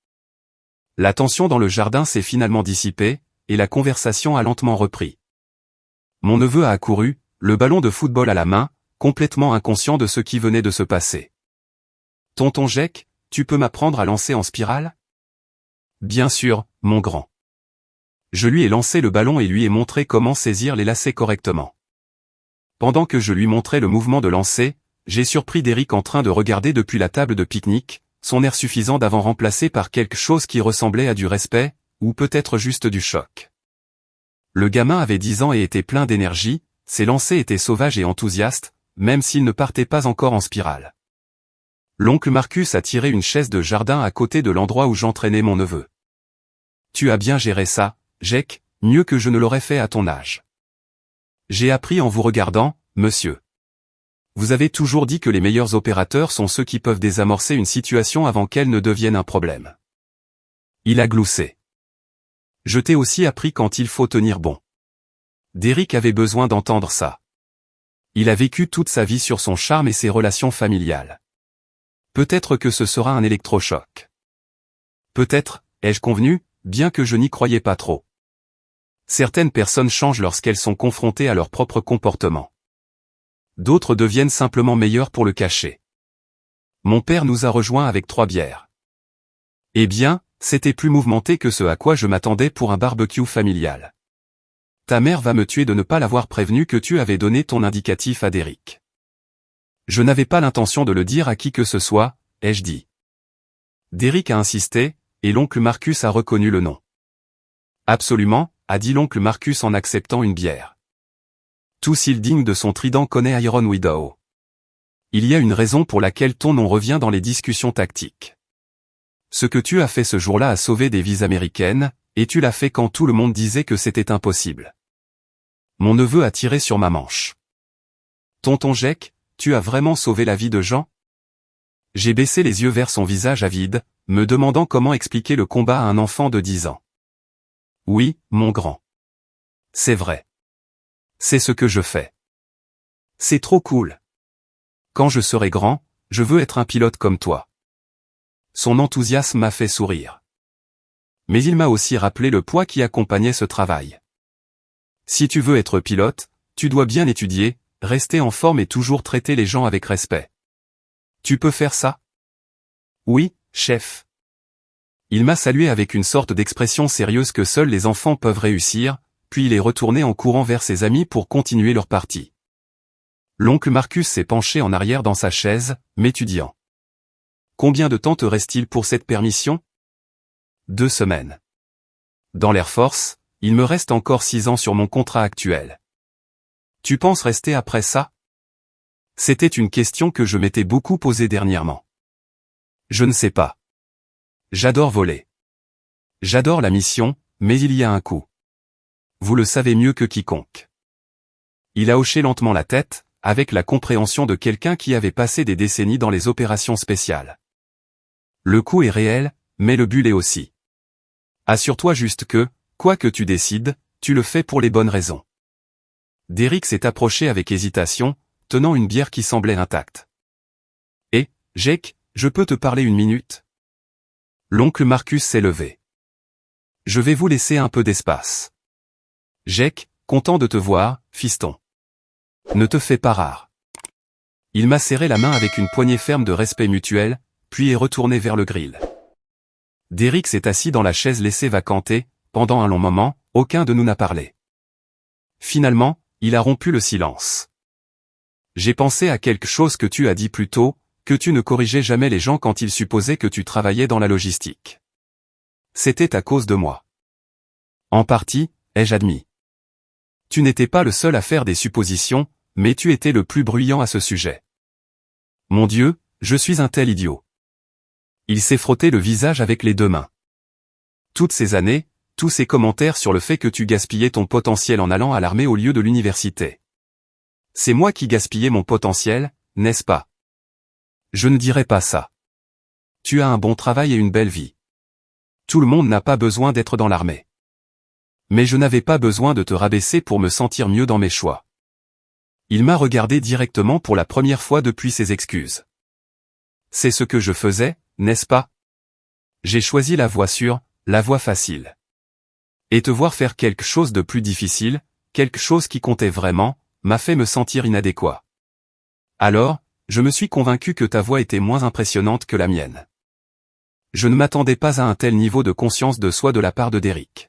La tension dans le jardin s'est finalement dissipée, et la conversation a lentement repris. Mon neveu a accouru, le ballon de football à la main, complètement inconscient de ce qui venait de se passer. Tonton Jake, tu peux m'apprendre à lancer en spirale? Bien sûr, mon grand. Je lui ai lancé le ballon et lui ai montré comment saisir les lacets correctement. Pendant que je lui montrais le mouvement de lancer, j'ai surpris Derrick en train de regarder depuis la table de pique-nique, son air suffisant d'avant remplacé par quelque chose qui ressemblait à du respect, ou peut-être juste du choc. Le gamin avait 10 ans et était plein d'énergie, ses lancers étaient sauvages et enthousiastes, même s'il ne partait pas encore en spirale. L'oncle Marcus a tiré une chaise de jardin à côté de l'endroit où j'entraînais mon neveu. Tu as bien géré ça, Jake, mieux que je ne l'aurais fait à ton âge. J'ai appris en vous regardant, monsieur. Vous avez toujours dit que les meilleurs opérateurs sont ceux qui peuvent désamorcer une situation avant qu'elle ne devienne un problème. Il a gloussé. Je t'ai aussi appris quand il faut tenir bon. Derrick avait besoin d'entendre ça. Il a vécu toute sa vie sur son charme et ses relations familiales. Peut-être que ce sera un électrochoc. Peut-être, ai-je convenu, bien que je n'y croyais pas trop. Certaines personnes changent lorsqu'elles sont confrontées à leur propre comportement. D'autres deviennent simplement meilleures pour le cacher. Mon père nous a rejoints avec 3 bières. Eh bien, c'était plus mouvementé que ce à quoi je m'attendais pour un barbecue familial. Ta mère va me tuer de ne pas l'avoir prévenu que tu avais donné ton indicatif à Derrick. Je n'avais pas l'intention de le dire à qui que ce soit, ai-je dit. Derrick a insisté, et l'oncle Marcus a reconnu le nom. Absolument, a dit l'oncle Marcus en acceptant une bière. Tout s'il digne de son trident connaît Iron Widow. Il y a une raison pour laquelle ton nom revient dans les discussions tactiques. Ce que tu as fait ce jour-là a sauvé des vies américaines, et tu l'as fait quand tout le monde disait que c'était impossible. Mon neveu a tiré sur ma manche. Tonton Jake, tu as vraiment sauvé la vie de Jean? J'ai baissé les yeux vers son visage avide, me demandant comment expliquer le combat à un enfant de 10 ans. Oui, mon grand. C'est vrai. C'est ce que je fais. C'est trop cool. Quand je serai grand, je veux être un pilote comme toi. Son enthousiasme m'a fait sourire. Mais il m'a aussi rappelé le poids qui accompagnait ce travail. Si tu veux être pilote, tu dois bien étudier, rester en forme et toujours traiter les gens avec respect. Tu peux faire ça? Oui, chef. Il m'a salué avec une sorte d'expression sérieuse que seuls les enfants peuvent réussir, puis il est retourné en courant vers ses amis pour continuer leur partie. L'oncle Marcus s'est penché en arrière dans sa chaise, m'étudiant. Combien de temps te reste-t-il pour cette permission? 2 semaines. Dans l'Air Force, il me reste encore 6 ans sur mon contrat actuel. Tu penses rester après ça? C'était une question que je m'étais beaucoup posée dernièrement. Je ne sais pas. J'adore voler. J'adore la mission, mais il y a un coup. Vous le savez mieux que quiconque. Il a hoché lentement la tête, avec la compréhension de quelqu'un qui avait passé des décennies dans les opérations spéciales. Le coup est réel, mais le but l'est aussi. Assure-toi juste que, quoi que tu décides, tu le fais pour les bonnes raisons. Derrick s'est approché avec hésitation, tenant une bière qui semblait intacte. Et, Jake, je peux te parler une minute? L'oncle Marcus s'est levé. Je vais vous laisser un peu d'espace. Jake, content de te voir, fiston. Ne te fais pas rare. Il m'a serré la main avec une poignée ferme de respect mutuel, puis est retourné vers le grill. Derrick s'est assis dans la chaise laissée vacantée, pendant un long moment, aucun de nous n'a parlé. Finalement, il a rompu le silence. J'ai pensé à quelque chose que tu as dit plus tôt, que tu ne corrigeais jamais les gens quand ils supposaient que tu travaillais dans la logistique. C'était à cause de moi. En partie, ai-je admis. Tu n'étais pas le seul à faire des suppositions, mais tu étais le plus bruyant à ce sujet. Mon Dieu, je suis un tel idiot. Il s'est frotté le visage avec les deux mains. Toutes ces années, tous ces commentaires sur le fait que tu gaspillais ton potentiel en allant à l'armée au lieu de l'université. C'est moi qui gaspillais mon potentiel, n'est-ce pas? Je ne dirais pas ça. Tu as un bon travail et une belle vie. Tout le monde n'a pas besoin d'être dans l'armée. Mais je n'avais pas besoin de te rabaisser pour me sentir mieux dans mes choix. Il m'a regardé directement pour la première fois depuis ses excuses. C'est ce que je faisais, n'est-ce pas? J'ai choisi la voie sûre, la voie facile. Et te voir faire quelque chose de plus difficile, quelque chose qui comptait vraiment, m'a fait me sentir inadéquat. Alors, je me suis convaincu que ta voix était moins impressionnante que la mienne. Je ne m'attendais pas à un tel niveau de conscience de soi de la part de Derrick.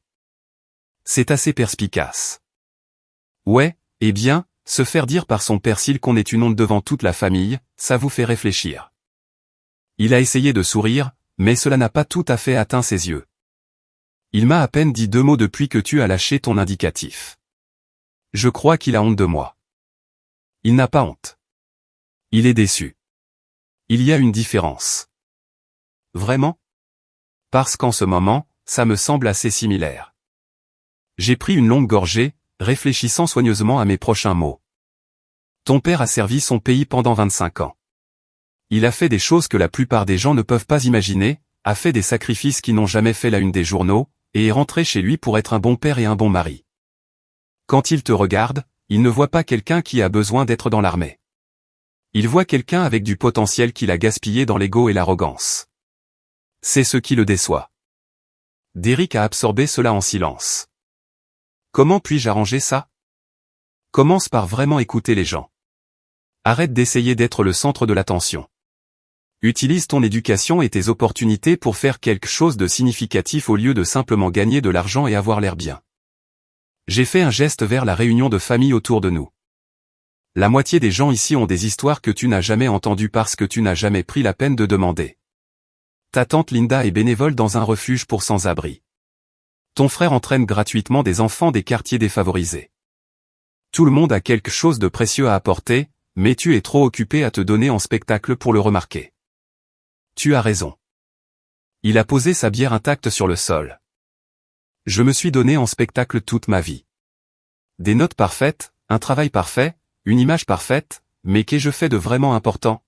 C'est assez perspicace. Ouais, eh bien, se faire dire par son père Sil qu'on est une honte devant toute la famille, ça vous fait réfléchir. Il a essayé de sourire, mais cela n'a pas tout à fait atteint ses yeux. Il m'a à peine dit 2 mots depuis que tu as lâché ton indicatif. Je crois qu'il a honte de moi. Il n'a pas honte. Il est déçu. Il y a une différence. Vraiment? Parce qu'en ce moment, ça me semble assez similaire. J'ai pris une longue gorgée, réfléchissant soigneusement à mes prochains mots. Ton père a servi son pays pendant 25 ans. Il a fait des choses que la plupart des gens ne peuvent pas imaginer, a fait des sacrifices qui n'ont jamais fait la une des journaux, et est rentré chez lui pour être un bon père et un bon mari. Quand il te regarde, il ne voit pas quelqu'un qui a besoin d'être dans l'armée. Il voit quelqu'un avec du potentiel qu'il a gaspillé dans l'ego et l'arrogance. C'est ce qui le déçoit. Derrick a absorbé cela en silence. Comment puis-je arranger ça? Commence par vraiment écouter les gens. Arrête d'essayer d'être le centre de l'attention. Utilise ton éducation et tes opportunités pour faire quelque chose de significatif au lieu de simplement gagner de l'argent et avoir l'air bien. J'ai fait un geste vers la réunion de famille autour de nous. La moitié des gens ici ont des histoires que tu n'as jamais entendues parce que tu n'as jamais pris la peine de demander. Ta tante Linda est bénévole dans un refuge pour sans-abri. Ton frère entraîne gratuitement des enfants des quartiers défavorisés. Tout le monde a quelque chose de précieux à apporter, mais tu es trop occupé à te donner en spectacle pour le remarquer. Tu as raison. Il a posé sa bière intacte sur le sol. Je me suis donné en spectacle toute ma vie. Des notes parfaites, un travail parfait, une image parfaite, mais qu'ai-je fait de vraiment important?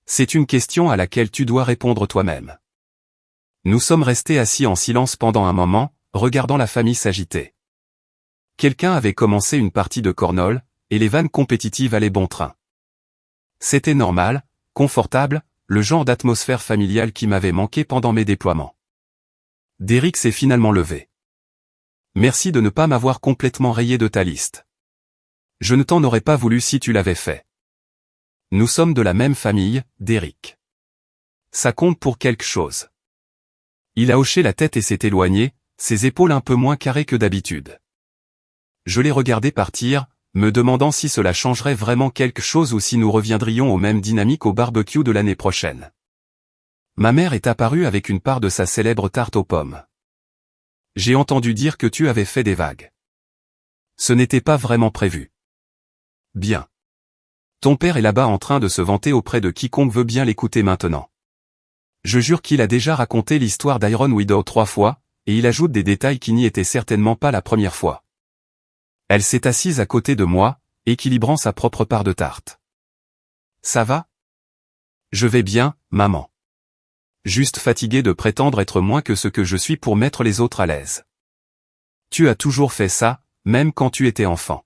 C'est une question à laquelle tu dois répondre toi-même. Nous sommes restés assis en silence pendant un moment, regardant la famille s'agiter. Quelqu'un avait commencé une partie de cornhole, et les vannes compétitives allaient bon train. C'était normal, confortable, le genre d'atmosphère familiale qui m'avait manqué pendant mes déploiements. Derrick s'est finalement levé. Merci de ne pas m'avoir complètement rayé de ta liste. Je ne t'en aurais pas voulu si tu l'avais fait. Nous sommes de la même famille, Derrick. Ça compte pour quelque chose. Il a hoché la tête et s'est éloigné, ses épaules un peu moins carrées que d'habitude. Je l'ai regardé partir, me demandant si cela changerait vraiment quelque chose ou si nous reviendrions aux mêmes dynamiques au barbecue de l'année prochaine. Ma mère est apparue avec une part de sa célèbre tarte aux pommes. J'ai entendu dire que tu avais fait des vagues. Ce n'était pas vraiment prévu. Bien. Ton père est là-bas en train de se vanter auprès de quiconque veut bien l'écouter maintenant. Je jure qu'il a déjà raconté l'histoire d'Iron Widow 3 fois, et il ajoute des détails qui n'y étaient certainement pas la première fois. Elle s'est assise à côté de moi, équilibrant sa propre part de tarte. Ça va? Je vais bien, maman. Juste fatigué de prétendre être moins que ce que je suis pour mettre les autres à l'aise. Tu as toujours fait ça, même quand tu étais enfant.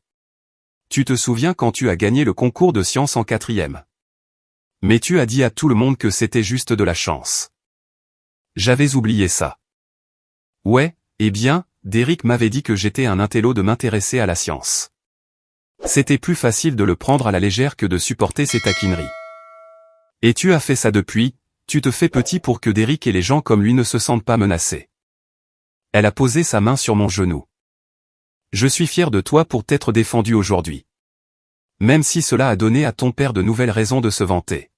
Tu te souviens quand tu as gagné le concours de sciences en 4e. Mais tu as dit à tout le monde que c'était juste de la chance. J'avais oublié ça. Ouais, eh bien, Derrick m'avait dit que j'étais un intello de m'intéresser à la science. C'était plus facile de le prendre à la légère que de supporter ses taquineries. Et tu as fait ça depuis, tu te fais petit pour que Derrick et les gens comme lui ne se sentent pas menacés. Elle a posé sa main sur mon genou. Je suis fier de toi pour t'être défendu aujourd'hui. Même si cela a donné à ton père de nouvelles raisons de se vanter.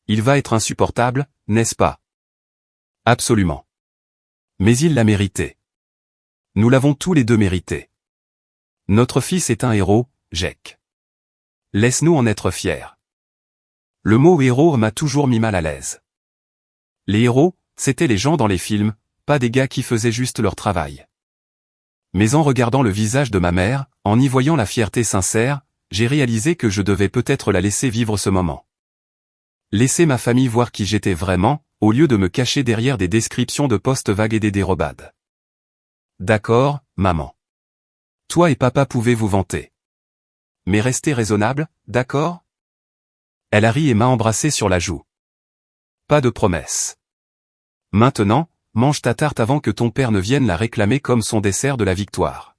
Il va être insupportable, n'est-ce pas? Absolument. Mais il l'a mérité. Nous l'avons tous les deux mérité. Notre fils est un héros, Jake. Laisse-nous en être fiers. Le mot héros m'a toujours mis mal à l'aise. Les héros, c'étaient les gens dans les films, pas des gars qui faisaient juste leur travail. Mais en regardant le visage de ma mère, en y voyant la fierté sincère, j'ai réalisé que je devais peut-être la laisser vivre ce moment. Laisser ma famille voir qui j'étais vraiment, au lieu de me cacher derrière des descriptions de postes vagues et des dérobades. D'accord, maman. Toi et papa pouvez vous vanter. Mais restez raisonnable, d'accord? Elle a ri et m'a embrassé sur la joue. Pas de promesse. Maintenant, mange ta tarte avant que ton père ne vienne la réclamer comme son dessert de la victoire.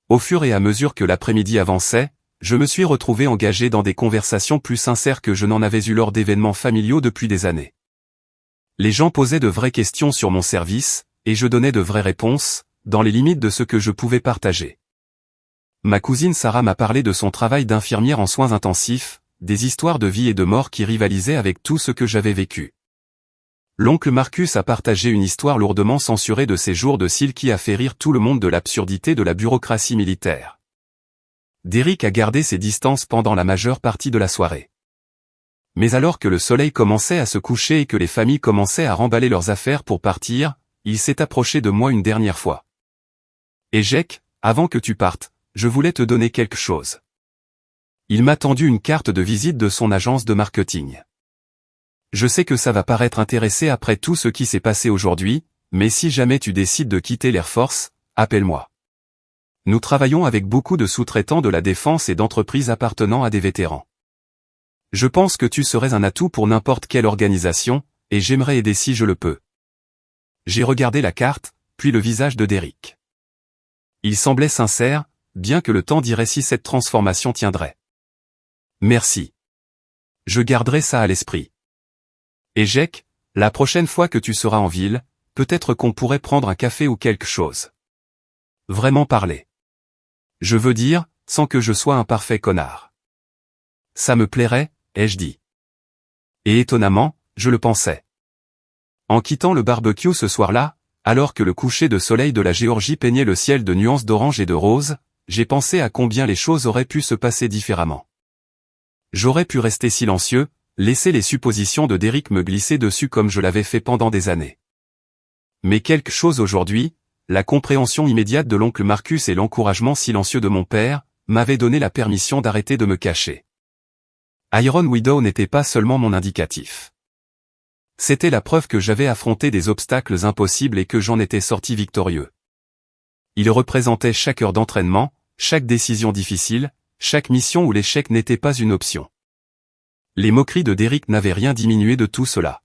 Au fur et à mesure que l'après-midi avançait, je me suis retrouvé engagé dans des conversations plus sincères que je n'en avais eu lors d'événements familiaux depuis des années. Les gens posaient de vraies questions sur mon service, et je donnais de vraies réponses, dans les limites de ce que je pouvais partager. Ma cousine Sarah m'a parlé de son travail d'infirmière en soins intensifs, des histoires de vie et de mort qui rivalisaient avec tout ce que j'avais vécu. L'oncle Marcus a partagé une histoire lourdement censurée de ses jours de cils qui a fait rire tout le monde de l'absurdité de la bureaucratie militaire. Derrick a gardé ses distances pendant la majeure partie de la soirée. Mais alors que le soleil commençait à se coucher et que les familles commençaient à remballer leurs affaires pour partir, il s'est approché de moi une dernière fois. Et Jake, avant que tu partes, je voulais te donner quelque chose. Il m'a tendu une carte de visite de son agence de marketing. Je sais que ça va paraître intéressé après tout ce qui s'est passé aujourd'hui, mais si jamais tu décides de quitter l'Air Force, appelle-moi. Nous travaillons avec beaucoup de sous-traitants de la défense et d'entreprises appartenant à des vétérans. Je pense que tu serais un atout pour n'importe quelle organisation, et j'aimerais aider si je le peux. J'ai regardé la carte, puis le visage de Derrick. Il semblait sincère, bien que le temps dirait si cette transformation tiendrait. Merci. Je garderai ça à l'esprit. Et Jake, la prochaine fois que tu seras en ville, peut-être qu'on pourrait prendre un café ou quelque chose. Vraiment parler. Je veux dire, sans que je sois un parfait connard. Ça me plairait, ai-je dit. Et étonnamment, je le pensais. En quittant le barbecue ce soir-là, alors que le coucher de soleil de la Géorgie peignait le ciel de nuances d'orange et de rose, j'ai pensé à combien les choses auraient pu se passer différemment. J'aurais pu rester silencieux, laisser les suppositions de Derrick me glisser dessus comme je l'avais fait pendant des années. Mais quelque chose aujourd'hui, la compréhension immédiate de l'oncle Marcus et l'encouragement silencieux de mon père, m'avaient donné la permission d'arrêter de me cacher. Iron Widow n'était pas seulement mon indicatif. C'était la preuve que j'avais affronté des obstacles impossibles et que j'en étais sorti victorieux. Il représentait chaque heure d'entraînement, chaque décision difficile, chaque mission où l'échec n'était pas une option. Les moqueries de Derrick n'avaient rien diminué de tout cela.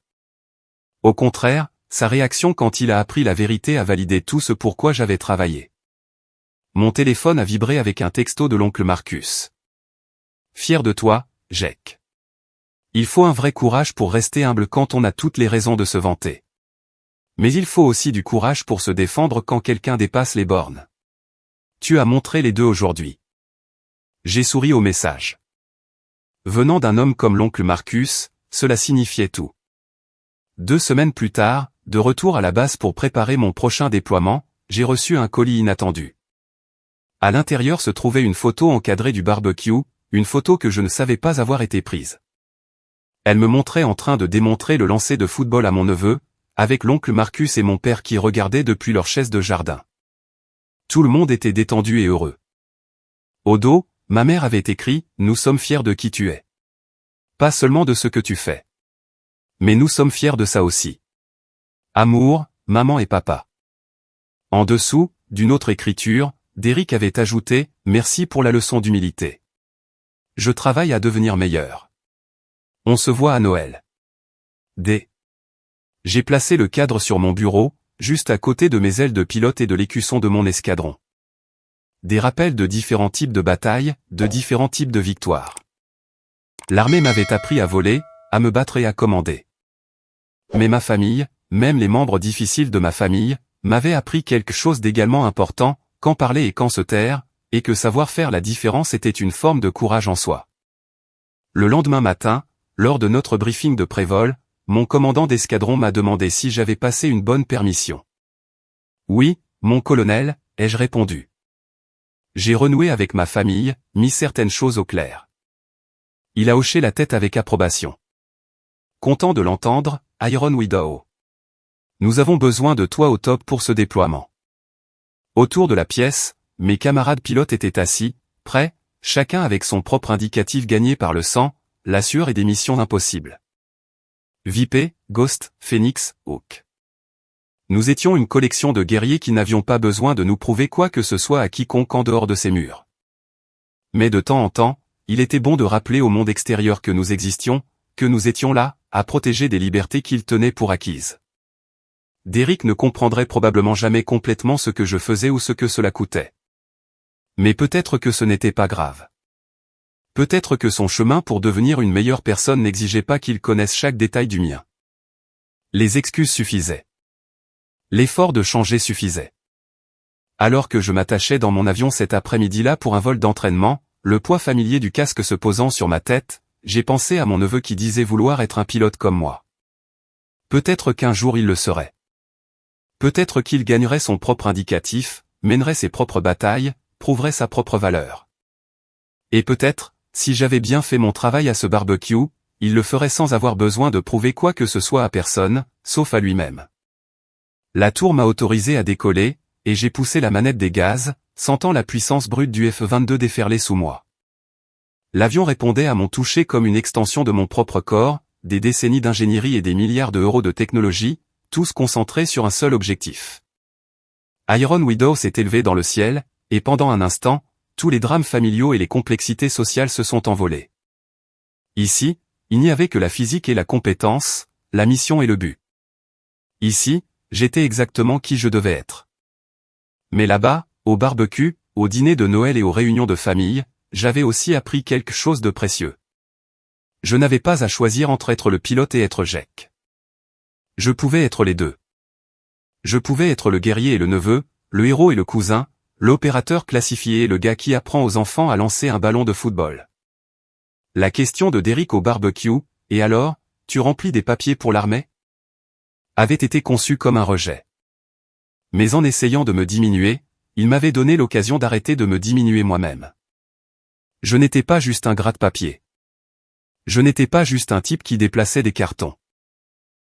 Au contraire, sa réaction quand il a appris la vérité a validé tout ce pourquoi j'avais travaillé. Mon téléphone a vibré avec un texto de l'oncle Marcus. Fier de toi, Jake. Il faut un vrai courage pour rester humble quand on a toutes les raisons de se vanter. Mais il faut aussi du courage pour se défendre quand quelqu'un dépasse les bornes. Tu as montré les deux aujourd'hui. J'ai souri au message. Venant d'un homme comme l'oncle Marcus, cela signifiait tout. 2 semaines plus tard, de retour à la base pour préparer mon prochain déploiement, j'ai reçu un colis inattendu. À l'intérieur se trouvait une photo encadrée du barbecue, une photo que je ne savais pas avoir été prise. Elle me montrait en train de démontrer le lancer de football à mon neveu, avec l'oncle Marcus et mon père qui regardaient depuis leur chaise de jardin. Tout le monde était détendu et heureux. Au dos, ma mère avait écrit « Nous sommes fiers de qui tu es. Pas seulement de ce que tu fais. Mais nous sommes fiers de ça aussi. Amour, maman et papa. » En dessous, d'une autre écriture, Derrick avait ajouté « Merci pour la leçon d'humilité. Je travaille à devenir meilleur. On se voit à Noël. D. J'ai placé le cadre sur mon bureau, juste à côté de mes ailes de pilote et de l'écusson de mon escadron. Des rappels de différents types de batailles, de différents types de victoires. L'armée m'avait appris à voler, à me battre et à commander. Mais ma famille, même les membres difficiles de ma famille, m'avaient appris quelque chose d'également important, quand parler et quand se taire, et que savoir faire la différence était une forme de courage en soi. Le lendemain matin, lors de notre briefing de prévol, mon commandant d'escadron m'a demandé si j'avais passé une bonne permission. Oui, mon colonel, ai-je répondu. J'ai renoué avec ma famille, mis certaines choses au clair. Il a hoché la tête avec approbation. Content de l'entendre, Iron Widow. Nous avons besoin de toi au top pour ce déploiement. Autour de la pièce, mes camarades pilotes étaient assis, prêts, chacun avec son propre indicatif gagné par le sang, la sueur et des missions impossibles. Vipé, Ghost, Phoenix, Hawk. Nous étions une collection de guerriers qui n'avions pas besoin de nous prouver quoi que ce soit à quiconque en dehors de ces murs. Mais de temps en temps, il était bon de rappeler au monde extérieur que nous existions, que nous étions là, à protéger des libertés qu'il tenait pour acquises. Derrick ne comprendrait probablement jamais complètement ce que je faisais ou ce que cela coûtait. Mais peut-être que ce n'était pas grave. Peut-être que son chemin pour devenir une meilleure personne n'exigeait pas qu'il connaisse chaque détail du mien. Les excuses suffisaient. L'effort de changer suffisait. Alors que je m'attachais dans mon avion cet après-midi-là pour un vol d'entraînement, le poids familier du casque se posant sur ma tête, j'ai pensé à mon neveu qui disait vouloir être un pilote comme moi. Peut-être qu'un jour il le serait. Peut-être qu'il gagnerait son propre indicatif, mènerait ses propres batailles, prouverait sa propre valeur. Et peut-être, si j'avais bien fait mon travail à ce barbecue, il le ferait sans avoir besoin de prouver quoi que ce soit à personne, sauf à lui-même. La tour m'a autorisé à décoller, et j'ai poussé la manette des gaz, sentant la puissance brute du F-22 déferler sous moi. L'avion répondait à mon toucher comme une extension de mon propre corps, des décennies d'ingénierie et des milliards d'euros de technologie, tous concentrés sur un seul objectif. Iron Widow s'est élevé dans le ciel, et pendant un instant, tous les drames familiaux et les complexités sociales se sont envolés. Ici, il n'y avait que la physique et la compétence, la mission et le but. Ici, j'étais exactement qui je devais être. Mais là-bas, au barbecue, au dîner de Noël et aux réunions de famille, j'avais aussi appris quelque chose de précieux. Je n'avais pas à choisir entre être le pilote et être Jack. Je pouvais être les deux. Je pouvais être le guerrier et le neveu, le héros et le cousin, l'opérateur classifié et le gars qui apprend aux enfants à lancer un ballon de football. La question de Derrick au barbecue, et alors, tu remplis des papiers pour l'armée? Avait été conçue comme un rejet. Mais en essayant de me diminuer, il m'avait donné l'occasion d'arrêter de me diminuer moi-même. Je n'étais pas juste un gratte-papier. Je n'étais pas juste un type qui déplaçait des cartons.